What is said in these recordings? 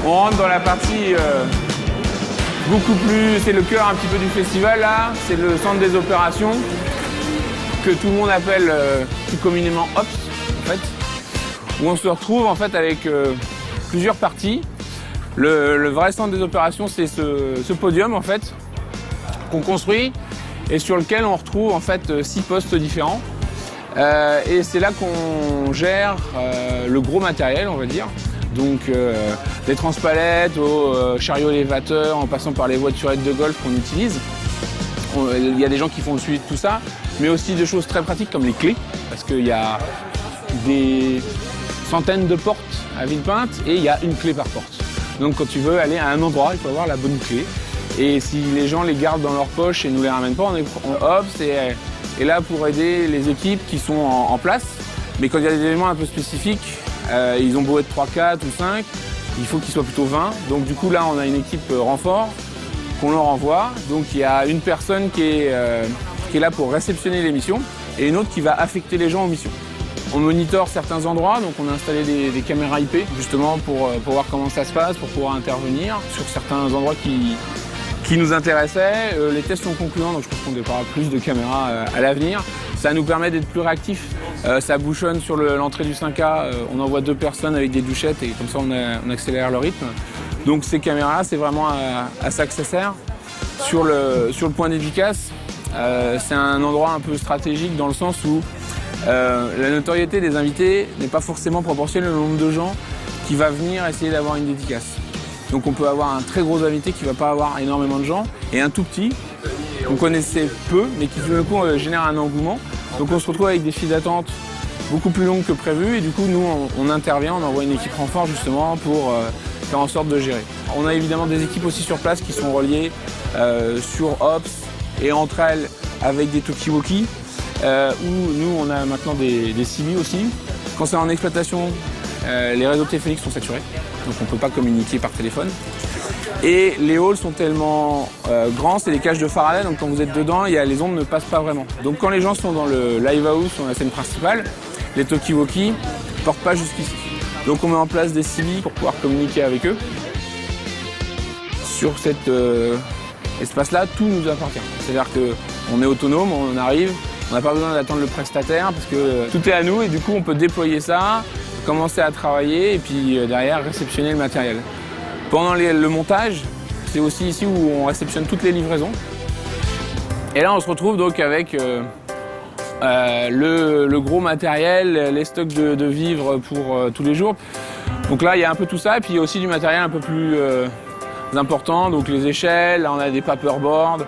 On rentre dans la partie beaucoup plus... C'est le cœur un petit peu du festival, là. C'est le centre des opérations, que tout le monde appelle plus communément Ops, en fait. Où on se retrouve, en fait, avec plusieurs parties. Le vrai centre des opérations, c'est ce podium, en fait, qu'on construit et sur lequel on retrouve, en fait, 6 postes différents. Et c'est là qu'on gère le gros matériel, on va dire. Donc des transpalettes aux chariots élévateurs, en passant par les voiturettes de golf qu'on utilise. Il y a des gens qui font le suivi de tout ça, mais aussi des choses très pratiques comme les clés, parce qu'il y a des centaines de portes à Villepinte et il y a une clé par porte. Donc quand tu veux aller à un endroit, il faut avoir la bonne clé. Et si les gens les gardent dans leur poche et ne nous les ramènent pas, on Ops est là pour aider les équipes qui sont en place. Mais quand il y a des éléments un peu spécifiques, ils ont beau être 3, 4 ou 5, il faut qu'ils soient plutôt 20. Donc du coup là on a une équipe renfort qu'on leur envoie. Donc il y a une personne qui est là pour réceptionner les missions et une autre qui va affecter les gens aux missions. On monitore certains endroits, donc on a installé des caméras IP justement pour voir comment ça se passe, pour pouvoir intervenir sur certains endroits qui nous intéressaient. Les tests sont concluants, donc je pense qu'on déploiera plus de caméras à l'avenir. Ça nous permet d'être plus réactifs. Ça bouchonne sur l'entrée du 5A, on envoie 2 personnes avec des douchettes et comme ça on accélère le rythme. Donc ces caméras-là, c'est vraiment à ça que ça sert. Sur le point d'efficace, c'est un endroit un peu stratégique dans le sens où la notoriété des invités n'est pas forcément proportionnelle au nombre de gens qui va venir essayer d'avoir une dédicace. Donc on peut avoir un très gros invité qui ne va pas avoir énormément de gens et un tout petit qu'on connaissait peu mais qui tout d'un coup génère un engouement. Donc on se retrouve avec des files d'attente beaucoup plus longues que prévu et du coup nous on intervient, on envoie une équipe renfort justement pour faire en sorte de gérer. On a évidemment des équipes aussi sur place qui sont reliées sur Ops et entre elles avec des talkie-walkie. Où nous on a maintenant des CB aussi. Quand c'est en exploitation, les réseaux téléphoniques sont saturés, donc on ne peut pas communiquer par téléphone. Et les halls sont tellement grands, c'est des cages de Faraday, donc quand vous êtes dedans, les ondes ne passent pas vraiment. Donc quand les gens sont dans le live house, dans la scène principale, les talkie-walkie ne portent pas jusqu'ici. Donc on met en place des CB pour pouvoir communiquer avec eux. Sur cet espace-là, tout nous appartient. C'est-à-dire qu'on est autonome, on arrive, on n'a pas besoin d'attendre le prestataire parce que tout est à nous et du coup on peut déployer ça, commencer à travailler et puis derrière réceptionner le matériel. Pendant le montage, c'est aussi ici où on réceptionne toutes les livraisons. Et là on se retrouve donc avec le gros matériel, les stocks de vivres pour tous les jours. Donc là il y a un peu tout ça et puis il y a aussi du matériel un peu plus important, donc les échelles, là on a des paperboards.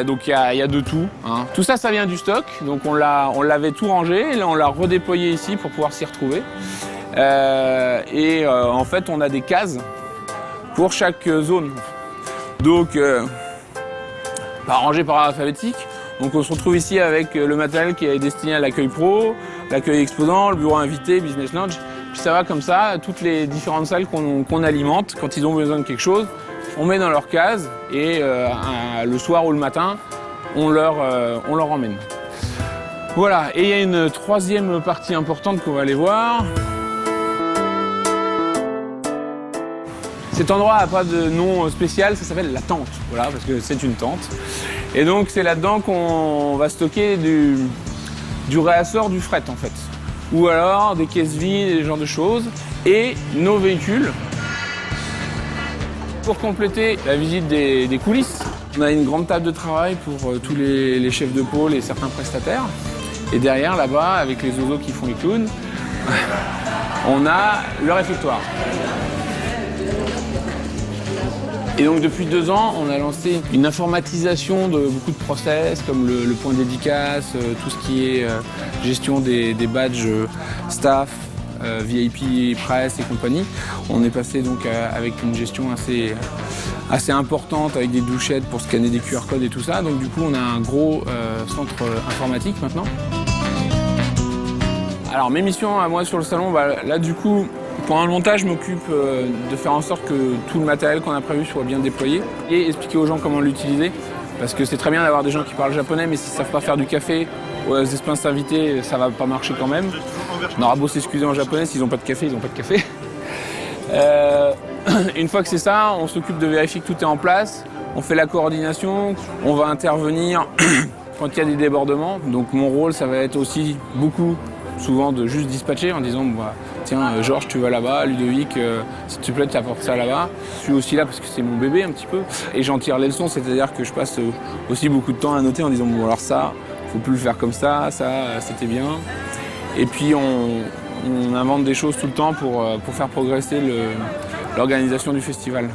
Donc il y a de tout. Hein. Tout ça, ça vient du stock. Donc on l'avait tout rangé. Et là, on l'a redéployé ici pour pouvoir s'y retrouver. En fait, on a des cases pour chaque zone. Donc, rangé par alphabétique. Donc on se retrouve ici avec le matériel qui est destiné à l'accueil pro, l'accueil exposant, le bureau invité, business lounge. Puis ça va comme ça, toutes les différentes salles qu'on alimente quand ils ont besoin de quelque chose. On met dans leur case et le soir ou le matin, on leur emmène. Voilà, et il y a une troisième partie importante qu'on va aller voir. Cet endroit n'a pas de nom spécial, ça s'appelle la tente, voilà, parce que c'est une tente. Et donc c'est là-dedans qu'on va stocker du réassort du fret en fait. Ou alors des caisses vides et ce genre de choses. Et nos véhicules. Pour compléter la visite des coulisses, on a une grande table de travail pour tous les chefs de pôle et certains prestataires. Et derrière, là-bas, avec les oiseaux qui font les clowns, on a le réfectoire. Et donc depuis 2 ans, on a lancé une informatisation de beaucoup de process, comme le point dédicace, tout ce qui est gestion des badges staff, VIP, presse et compagnie. On est passé donc avec une gestion assez importante avec des douchettes pour scanner des QR codes et tout ça. Donc du coup, on a un gros centre informatique maintenant. Alors mes missions à moi sur le salon, là du coup, pendant le montage, je m'occupe de faire en sorte que tout le matériel qu'on a prévu soit bien déployé et expliquer aux gens comment l'utiliser. Parce que c'est très bien d'avoir des gens qui parlent japonais, mais s'ils ne savent pas faire du café aux espaces invités, ça va pas marcher quand même. On aura beau s'excuser en japonais, s'ils n'ont pas de café, ils n'ont pas de café. Une fois que c'est ça, on s'occupe de vérifier que tout est en place, on fait la coordination, on va intervenir quand il y a des débordements. Donc mon rôle, ça va être aussi souvent de juste dispatcher en disant bah, tiens Georges tu vas là-bas, Ludovic s'il te plaît tu apportes ça là-bas. Je suis aussi là parce que c'est mon bébé un petit peu et j'en tire les leçons, c'est-à-dire que je passe aussi beaucoup de temps à noter en disant bon alors ça, faut plus le faire comme ça c'était bien. Et puis on invente des choses tout le temps pour faire progresser l'organisation du festival.